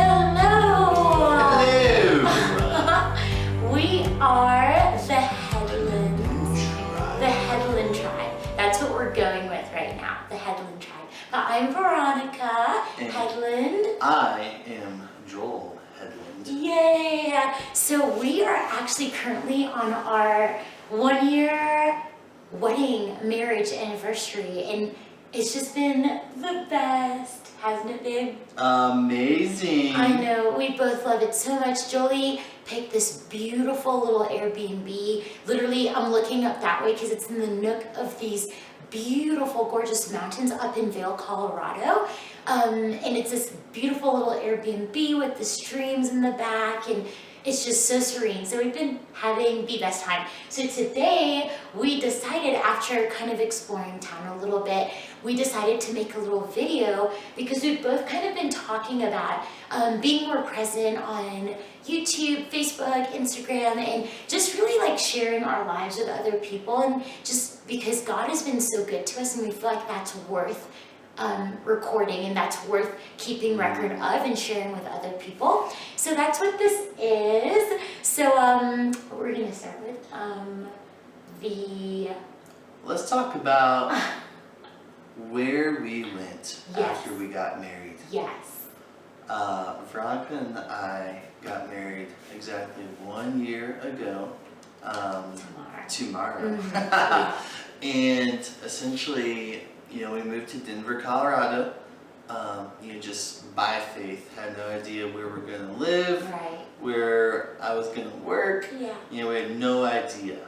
Hello! Hello! We are the Headland Tribe. That's what we're going with right now, the Headland Tribe. I'm Veronica And Headland. I am Joel Headland. Yay! So we are actually currently on our 1-year wedding, marriage anniversary, and it's just been the best, hasn't it been? Amazing! I know, we both love it so much. Jolie picked this beautiful little Airbnb. Literally, I'm looking up that way because it's in the nook of these beautiful, gorgeous mountains up in Vail, Colorado. And it's this beautiful little Airbnb with the streams in the back, and it's just so serene. So we've been having the best time. So today we decided, after kind of exploring town a little bit, we decided to make a little video because we've both kind of been talking about being more present on YouTube, Facebook, Instagram, and just really like sharing our lives with other people, and just because God has been so good to us, and we feel like that's worth recording, and that's worth keeping record of and sharing with other people. So that's what this is. So we're gonna start with Let's talk about where we went Yes. after we got married. Yes. Veronica and I got married exactly 1 year ago. Tomorrow. Mm-hmm. And essentially, we moved to Denver, Colorado. Just by faith, had no idea where we're gonna live, Right. where I was gonna work. Yeah. We had no idea.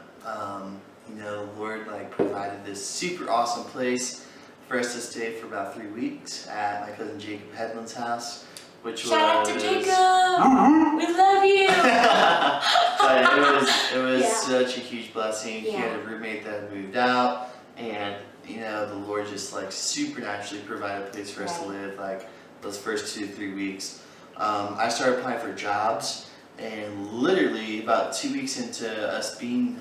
Lord provided this super awesome place for us to stay for about 3 weeks at my cousin Jacob Headland's house, which Shout out to was Jacob! We love you! but it was Yeah. such a huge blessing. He had a roommate that had moved out, and the Lord just supernaturally provided a place for us to live those first 2-3 weeks. I started applying for jobs, and literally about 2 weeks into us being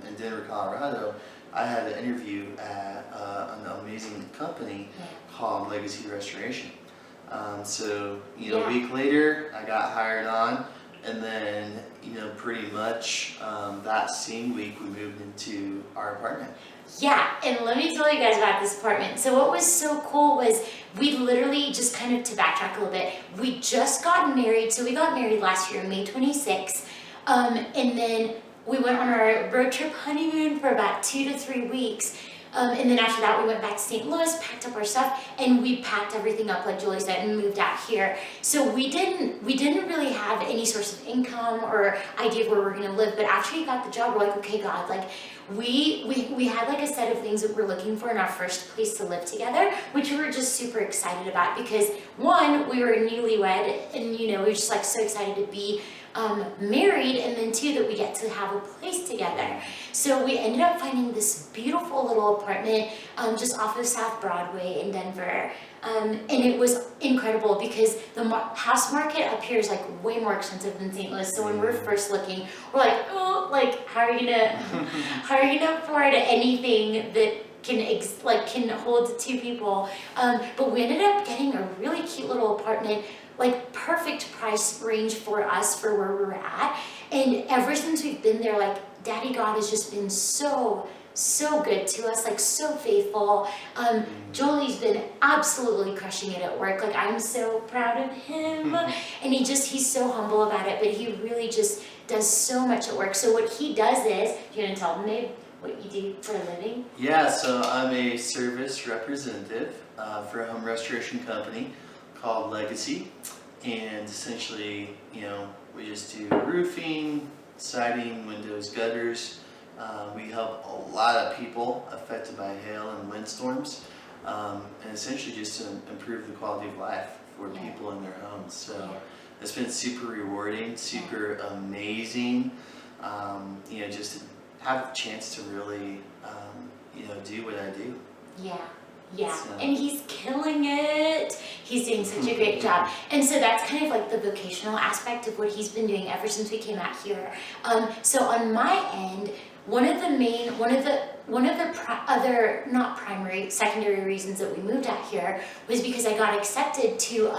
in Denver, Colorado, I had an interview at an amazing company called Legacy Restoration. A week later, I got hired on, and then pretty much that same week we moved into our apartment. Yeah, and let me tell you guys about this apartment. So what was so cool was we literally, just kind of to backtrack a little bit, we just got married. So we got married last year, May 26th, and then we went on our road trip honeymoon for about 2 to 3 weeks. And then after that, we went back to St. Louis, packed up our stuff, and we packed everything up, like Julie said, and moved out here. So we didn't really have any source of income or idea of where we're gonna live. But after we got the job, we're like, okay, God, we had a set of things that we're looking for in our first place to live together, which we were just super excited about because one, we were newlywed, and we were just so excited to be married, and then two, that we get to have a place together. So we ended up finding this beautiful little apartment just off of South Broadway in Denver, and it was incredible because the house market up here is way more expensive than St. Louis. So when we're first looking, we're like, oh, how are you gonna afford anything that can hold 2 people? But we ended up getting a really cute little apartment, perfect price range for us for where we were at. And ever since we've been there, Daddy God has just been so good to us, so faithful. Jolie's been absolutely crushing it at work. I'm so proud of him. And he's so humble about it, but he really just does so much at work. So what he does is, you gonna tell him, babe, what you do for a living? Yeah, so I'm a service representative for a home restoration company called Legacy, and essentially, we just do roofing, siding, windows, gutters. We help a lot of people affected by hail and windstorms, and essentially just to improve the quality of life for people in their homes. So it's been super rewarding, super amazing, just to have a chance to really, do what I do. Yeah. Yeah, So. and he's killing it. He's doing such a great job. And so that's kind of like the vocational aspect of what he's been doing ever since we came out here. So on my end, one of the other, not primary, secondary reasons that we moved out here was because I got accepted to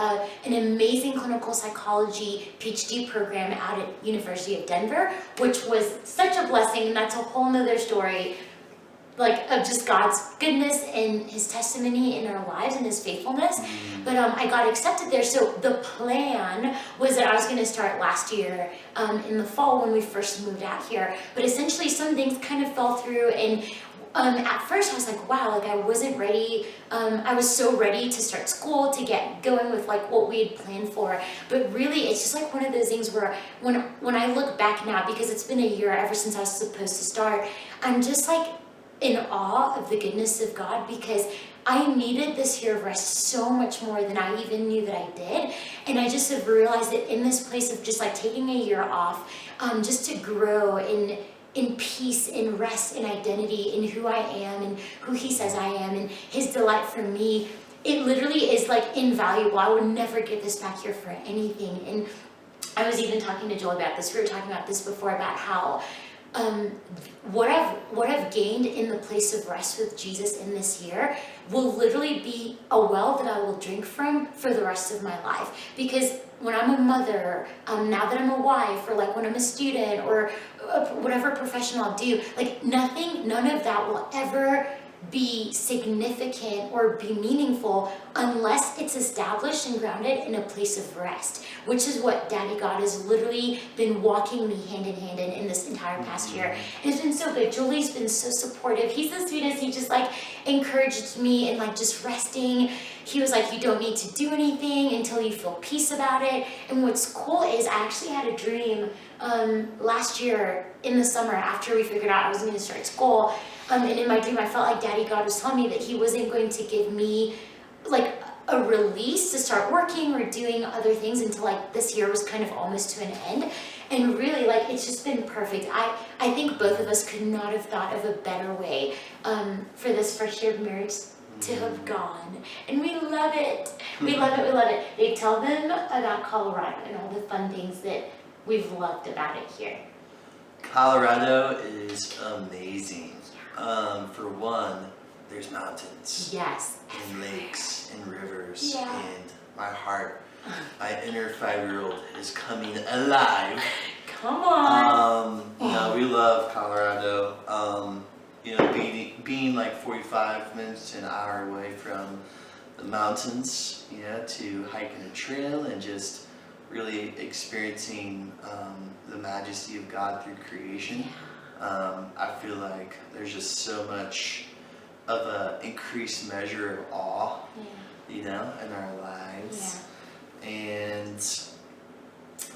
an amazing clinical psychology PhD program out at University of Denver, which was such a blessing, and that's a whole nother story, like of just God's goodness and his testimony in our lives and his faithfulness. But I got accepted there. So the plan was that I was going to start last year in the fall when we first moved out here. But essentially some things kind of fell through, and at first I was like, wow, like I wasn't ready. I was so ready to start school, to get going with like what we had planned for. But really it's just like one of those things where when I look back now, because it's been a year ever since I was supposed to start, I'm just like in awe of the goodness of God, because I needed this year of rest so much more than I even knew that I did. And I just have realized that in this place of just like taking a year off, just to grow in peace, in rest, in identity, in who I am and who he says I am, and his delight for me, it literally is like invaluable. I would never give this back here for anything. And I was even talking to Joel about this. We were talking about this before, about how what I've gained in the place of rest with Jesus in this year will literally be a well that I will drink from for the rest of my life. Because when I'm a mother, now that I'm a wife, or like when I'm a student, or whatever profession I'll do, like none of that will ever be significant or be meaningful unless it's established and grounded in a place of rest, which is what Daddy God has literally been walking me hand in hand in this entire past year. And it's been so good. Julie's been so supportive. He's the sweetest. He just like encouraged me in like just resting. He was like, you don't need to do anything until you feel peace about it. And what's cool is I actually had a dream last year in the summer after we figured out I was going to start school. And in my dream, I felt like Daddy God was telling me that he wasn't going to give me like a release to start working or doing other things until like this year was kind of almost to an end. And really, like, it's just been perfect. I think both of us could not have thought of a better way for this first year of marriage to have gone. And we love it. We love it. We love it. They tell them about Colorado and all the fun things that we've loved about it here. Colorado is amazing. For one, there's mountains. Yes. And lakes and rivers. Yeah. And my heart, my inner 5-year-old is coming alive. Come on. We love Colorado. Being like 45 minutes to an hour away from the mountains, to hiking a trail and just really experiencing the majesty of God through creation. I feel like there's just so much of an increased measure of awe, in our lives. Yeah. And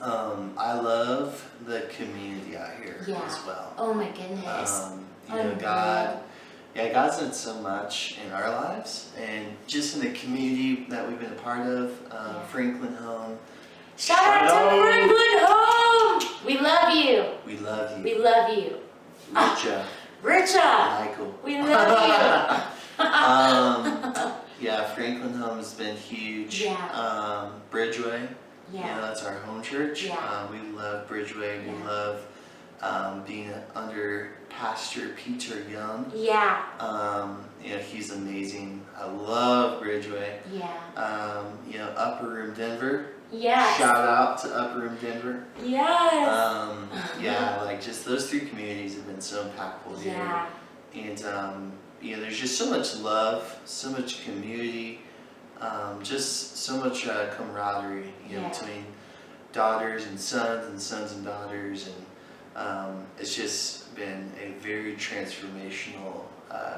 I love the community out here as well. Oh my goodness. God's done so much in our lives, and just in the community that we've been a part of, Franklin Home. Shout out to Franklin Home! We love you. We love you. We love you. Richa. Michael. We love you. Franklin Home has been huge. Yeah. Bridgeway. That's our home church. Yeah. We love Bridgeway. We love being under Pastor Peter Young. Yeah. He's amazing. I love Bridgeway. Yeah. Upper Room Denver. Yes. Shout out to Upper Room Denver. Yes. Just those three communities have been so impactful here. Yeah. And there's just so much love, so much community, just so much camaraderie, between daughters and sons and daughters, and it's just been a very transformational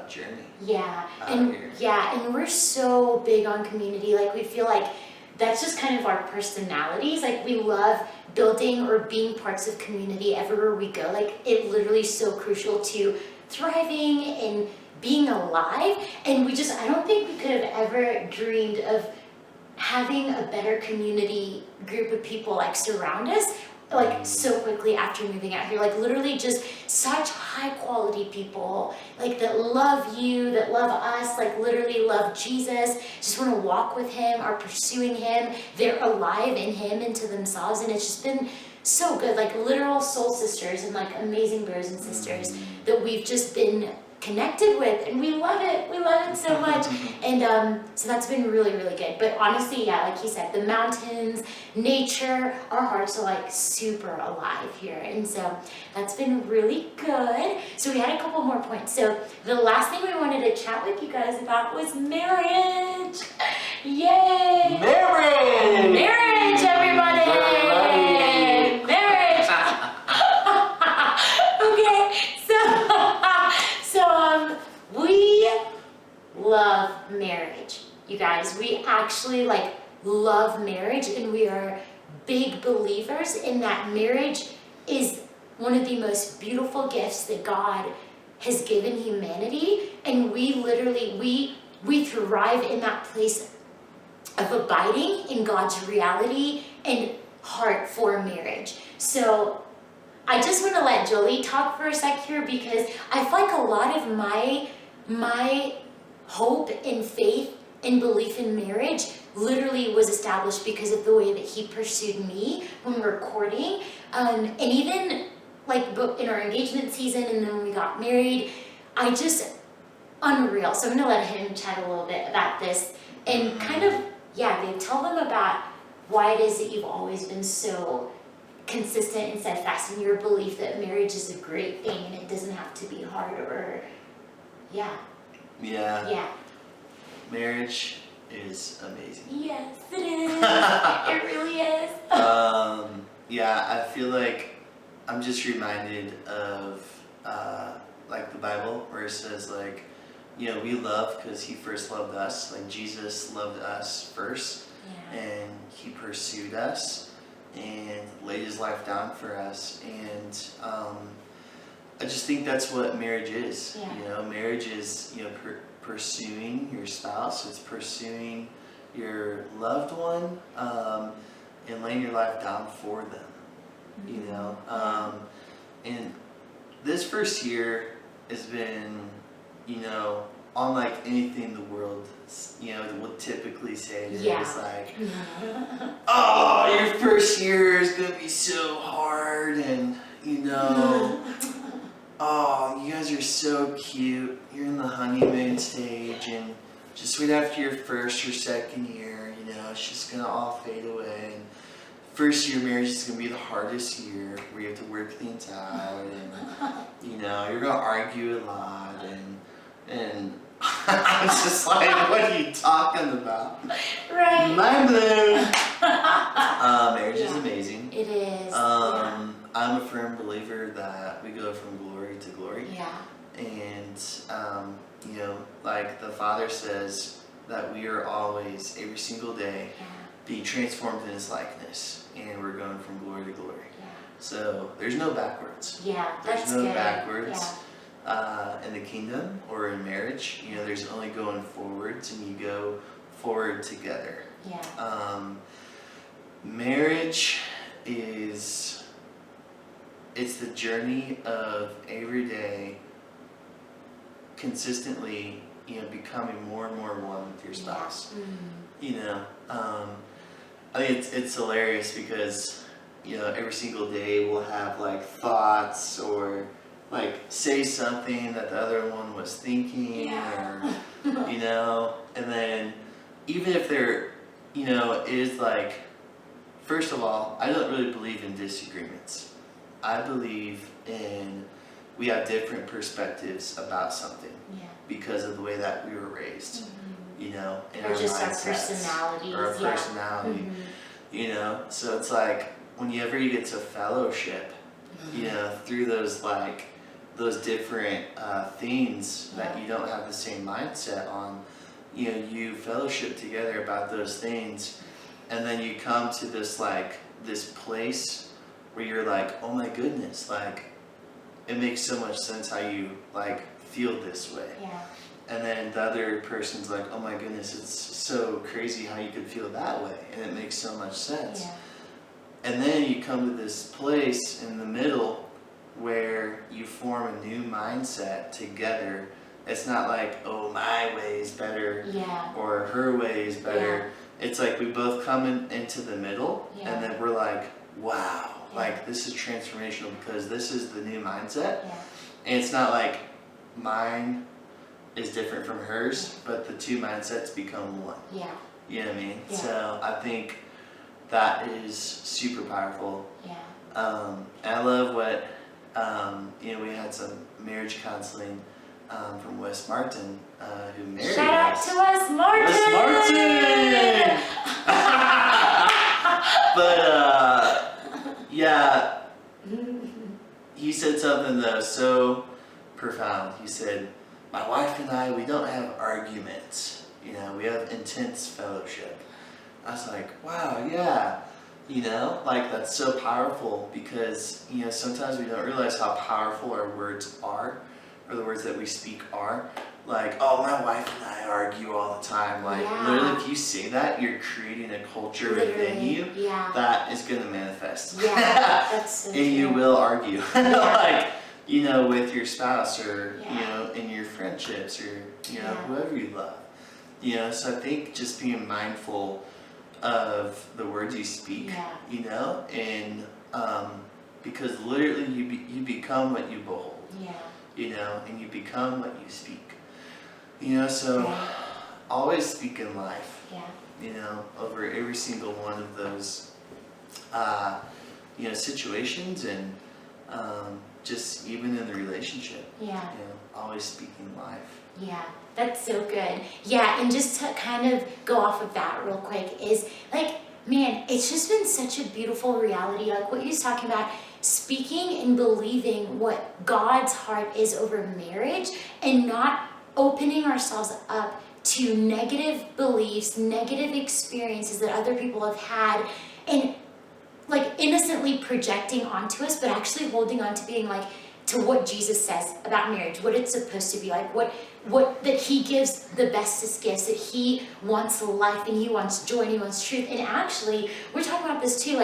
journey. Yeah. Out here. And we're so big on community. Like, we feel like that's just kind of our personalities. Like, we love building or being parts of community everywhere we go. Like, it literally is so crucial to thriving and being alive. And I don't think we could have ever dreamed of having a better community group of people like surround us like so quickly after moving out here. Like literally just such high quality people, like that love you, that love us, like literally love Jesus, just want to walk with him, are pursuing him, they're alive in him and to themselves. And it's just been so good, like literal soul sisters and like amazing brothers and sisters that we've just been connected with, and we love it so much. And so that's been really, really good. But honestly, yeah, like you said, the mountains, nature, our hearts are like super alive here, and so that's been really good. So we had a couple more points. So the last thing we wanted to chat with you guys about was marriage. Yay! Marriage, everybody! Marriage! Okay, so we love marriage, you guys. We actually like love marriage, and we are big believers in that marriage is one of the most beautiful gifts that God has given humanity, and we literally we thrive in that place of abiding in God's reality and heart for marriage. So I just want to let Jolie talk for a sec here, because I feel like a lot of my hope and faith and belief in marriage literally was established because of the way that he pursued me when we were courting, and even like in our engagement season, and then when we got married. I just unreal. So I'm gonna let him chat a little bit about this and kind of, yeah, they tell them about why it is that you've always been so consistent and steadfast in your belief that marriage is a great thing and it doesn't have to be hard, or yeah. Marriage is amazing. Yes, it is. It really is. I feel like I'm just reminded of like the Bible, where it says like, we love because he first loved us. Like Jesus loved us first, and he pursued us and laid his life down for us. And I just think that's what marriage is. Marriage is pursuing your spouse. It's pursuing your loved one, and laying your life down for them. And this first year has been, unlike anything the world, would typically say. It's like, oh, your first year is gonna be so hard, and oh, you guys are so cute. You're in the honeymoon stage, and just right after your first or second year, it's just gonna all fade away. And first year marriage is gonna be the hardest year, where you have to work things out, and you're gonna argue a lot, and I was just like, what are you talking about? Right. Mind blown. Marriage is amazing. It is. I'm a firm believer that we go from glory to glory. And like the Father says, that we are always, every single day, being transformed in his likeness, and we're going from glory to glory. So there's no backwards. That's no good. backwards in the kingdom or in marriage. There's only going forwards, and you go forward together. Marriage is, it's the journey of every day consistently, becoming more and more one with your spouse. I think it's hilarious because, every single day we'll have like thoughts, or like say something that the other one was thinking, or, and then even if there, is like, first of all, I don't really believe in disagreements. I believe in, we have different perspectives about something because of the way that we were raised, in or our just our mindsets, personalities. or our personality, so it's like, whenever you get to fellowship, through those those different things that you don't have the same mindset on, you fellowship together about those things, and then you come to this this place where you're like, oh my goodness, it makes so much sense how you feel this way. And then the other person's like, oh my goodness, it's so crazy how you could feel that way, and it makes so much sense. And then you come to this place in the middle where you form a new mindset together. It's not like, oh, my way is better, or her way is better. It's like we both come into the middle, and then we're like, wow, like this is transformational because this is the new mindset. And it's not like mine is different from hers, but the two mindsets become one. You know what I mean? So I think that is super powerful. And I love what, we had some marriage counseling from Wes Martin, who married Shout out to Wes Martin! Wes Martin! But, he said something that was so profound. He said, my wife and I, we don't have arguments. We have intense fellowship. I was like, wow, yeah. Like that's so powerful because, sometimes we don't realize how powerful our words are, or the words that we speak are. Like, oh, my wife and I argue all the time. Like, literally, if you say that, you're creating a culture within you that is going to manifest. That's so and you will argue. Like, with your spouse or, in your friendships or, whoever you love. So I think just being mindful of the words you speak, and because literally you become what you behold, and you become what you speak, so always speak in life, over every single one of those, situations and just even in the relationship, always speaking life. That's so good. And just to kind of go off of that real quick is like, man, it's just been such a beautiful reality. Like what you was talking about, speaking and believing what God's heart is over marriage and not opening ourselves up to negative beliefs, negative experiences that other people have had, and like innocently projecting onto us, but actually holding on to being like, to what Jesus says about marriage, what it's supposed to be like, what that he gives the bestest gifts, that he wants life and he wants joy and he wants truth. And actually, we're talking about this too,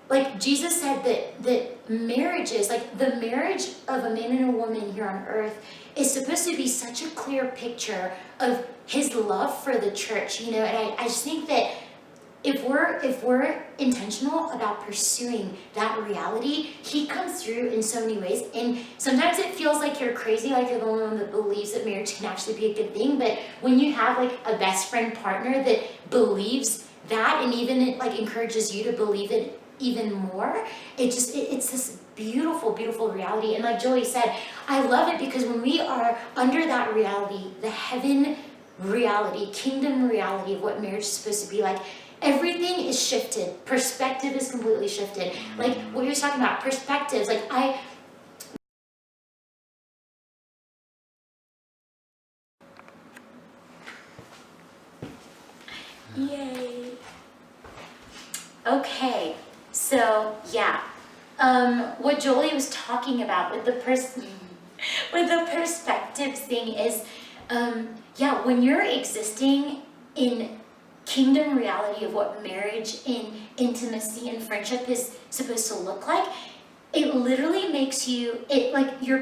like Jesus said that marriages, like the marriage of a man and a woman here on earth is supposed to be such a clear picture of his love for the church, and I just think that if we're intentional about pursuing that reality, he comes through in so many ways. And sometimes it feels like you're crazy, like you're the only one that believes that marriage can actually be a good thing. But when you have like a best friend partner that believes that and even like encourages you to believe it even more, it's this beautiful, beautiful reality. And like Joey said, I love it because when we are under that reality, the heaven reality, kingdom reality of what marriage is supposed to be like, everything is shifted. Perspective is completely shifted. Like what you were talking about, perspectives. Like Yay. Okay, so what Jolie was talking about with the perspective thing is, when you're existing in kingdom reality of what marriage and intimacy and friendship is supposed to look like, it literally makes your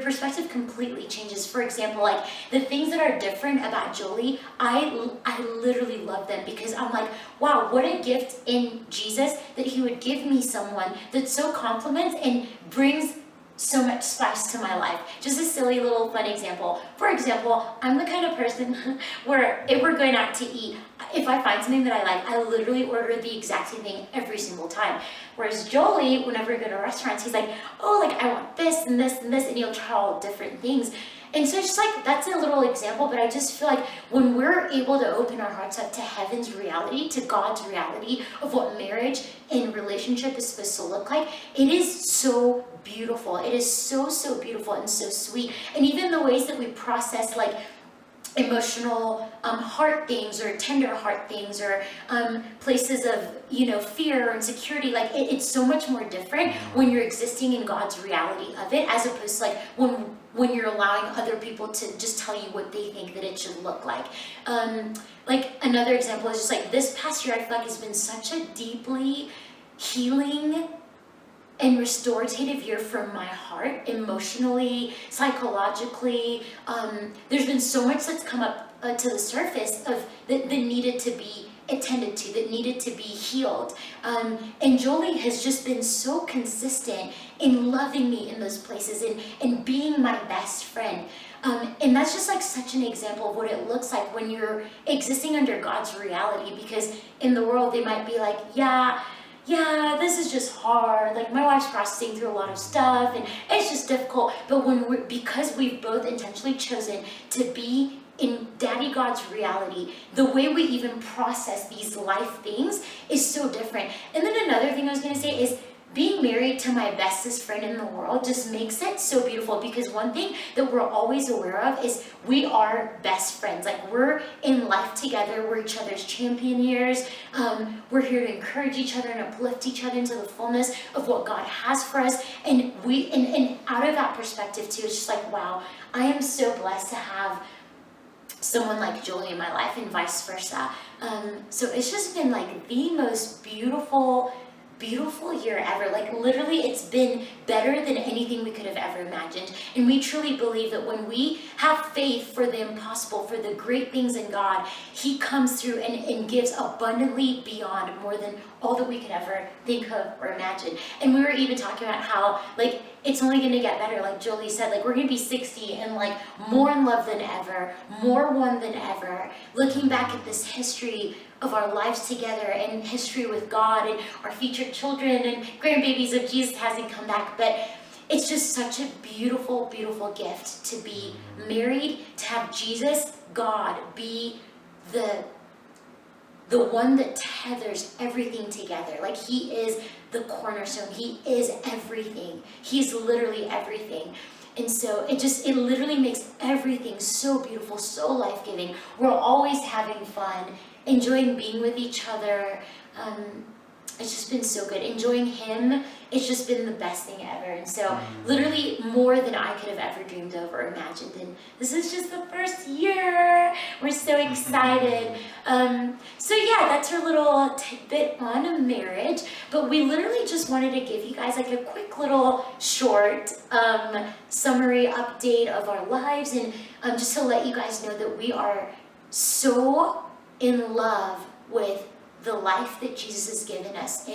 perspective completely changes. For example, like the things that are different about Jolie, I literally love them because I'm like, wow, what a gift in Jesus that he would give me someone that so compliments and brings so much spice to my life. Just a silly little fun example. For example, I'm the kind of person where if we're going out to eat, if I find something that I like, I literally order the exact same thing every single time. Whereas Jolie, whenever we go to restaurants, he's like, oh, like I want this and this and this, and he'll try all different things. And so it's just like, that's a little example, but I just feel like when we're able to open our hearts up to heaven's reality, to God's reality of what marriage and relationship is supposed to look like, it is so beautiful. It is so, so beautiful and so sweet. And even the ways that we process like emotional heart things or tender heart things or places of fear or insecurity, like it's so much more different when you're existing in God's reality of it, as opposed to like when you're allowing other people to just tell you what they think that it should look like. Like another example is just like this past year, I feel like has been such a deeply healing and restorative year for my heart, emotionally, psychologically. There's been so much that's come up to the surface of that needed to be attended to, that needed to be healed. And Jolie has just been so consistent in loving me in those places and being my best friend. And that's just like such an example of what it looks like when you're existing under God's reality, because in the world they might be like, yeah, this is just hard. Like my wife's processing through a lot of stuff and it's just difficult. But because we've both intentionally chosen to be in Daddy God's reality, the way we even process these life things is so different. And then another thing I was gonna say is being married to my bestest friend in the world just makes it so beautiful, because one thing that we're always aware of is we are best friends. Like we're in life together, we're each other's champion years. We're here to encourage each other and uplift each other into the fullness of what God has for us. And and out of that perspective too, it's just like, wow, I am so blessed to have someone like Jolie in my life and vice versa. So it's just been like the most beautiful year ever. Like literally it's been better than anything we could have ever imagined. And we truly believe that when we have faith for the impossible, for the great things in God, He comes through and gives abundantly beyond more than all that we could ever think of or imagine. And we were even talking about how like it's only going to get better. Like Jolie said, like we're going to be 60 and like more in love than ever, more one than ever, looking back at this history of our lives together and history with God and our future children and grandbabies if Jesus hasn't come back. But it's just such a beautiful, beautiful gift to be married, to have Jesus, God, be the one that tethers everything together. Like He is the cornerstone. He is everything. He's literally everything. And so it literally makes everything so beautiful, so life-giving. We're always having fun, enjoying being with each other. It's just been so good. Enjoying Him, it's just been the best thing ever. And so literally more than I could have ever dreamed of or imagined. And this is just the first year. We're so excited. So yeah, that's our little tidbit on marriage. But we literally just wanted to give you guys like a quick little short summary update of our lives, and just to let you guys know that we are so in love with the life that Jesus has given us,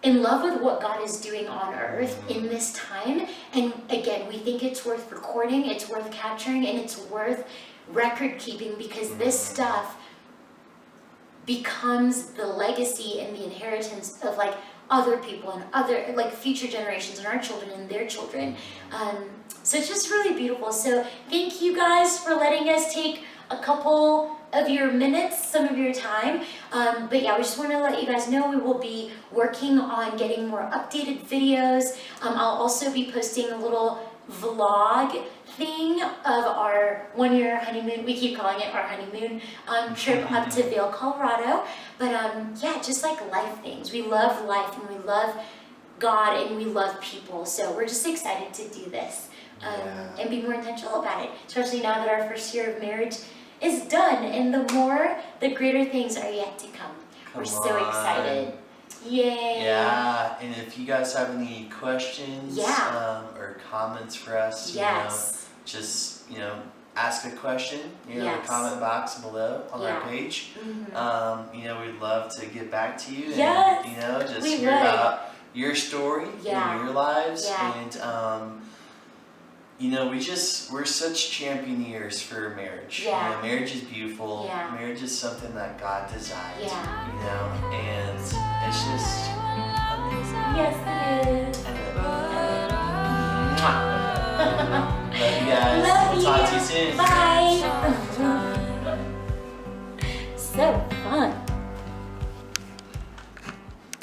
in love with what God is doing on earth in this time. And again, we think it's worth recording, it's worth capturing, and it's worth record keeping, because this stuff becomes the legacy and the inheritance of like other people and other like future generations and our children and their children. So it's just really beautiful. So thank you guys for letting us take a couple of your minutes, some of your time. But yeah, we just want to let you guys know we will be working on getting more updated videos. I'll also be posting a little vlog thing of our 1 year honeymoon. We keep calling it our honeymoon trip up to Vail, Colorado. But yeah, just like life things. We love life and we love God and we love people. So we're just excited to do this and be more intentional about it, especially now that our first year of marriage is done, and the greater things are yet to come. We're so excited. Yay! Yeah, and if you guys have any questions or comments for us, you know, just ask a question. In the comment box below on our page. We'd love to get back to you and just hear about your story and your lives and. We're such championeers for marriage. Marriage is beautiful. Marriage is something that God designed. And it's just amazing. Yes, it is. Love you guys. Love we'll talk to you soon. Bye. So fun.